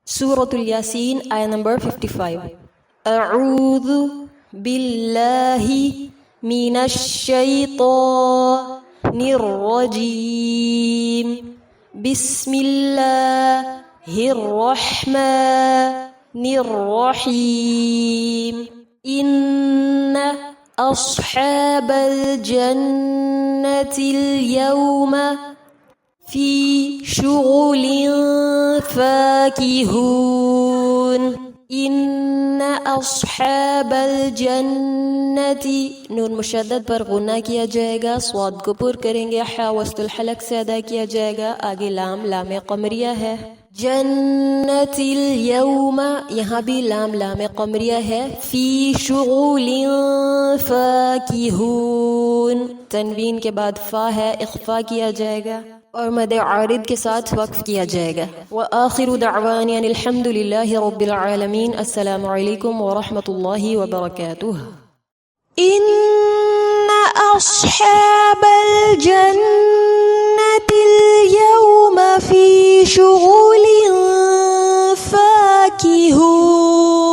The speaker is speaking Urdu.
Surah Al-Yasin, ayah number 55. A'udhu billahi minash shaitanir rajim. Bismillahirrahmanirrahim. Inna ashabal jannatil yawma في شغل فاكهون. إن أصحاب الجنة نون مشدد پر غنہ کیا جائے گا، صاد کو پر کریں گے، حا وسط الحلق سے ادا کیا جائے گا، آگے لام لام قمریہ ہے. جنت اليوم یہاں بھی لام لام قمریہ ہے. فی شغل فاکہون تنوین کے بعد فا ہے، اخفا کیا جائے گا اور مد عارض کے ساتھ وقف کیا جائے گا. وآخر دعوانا ان الحمد للہ رب العالمین. السلام علیکم ورحمۃ اللہ وبرکاتہ. ان اصحاب الجنة اليوم في شغل فاكهون.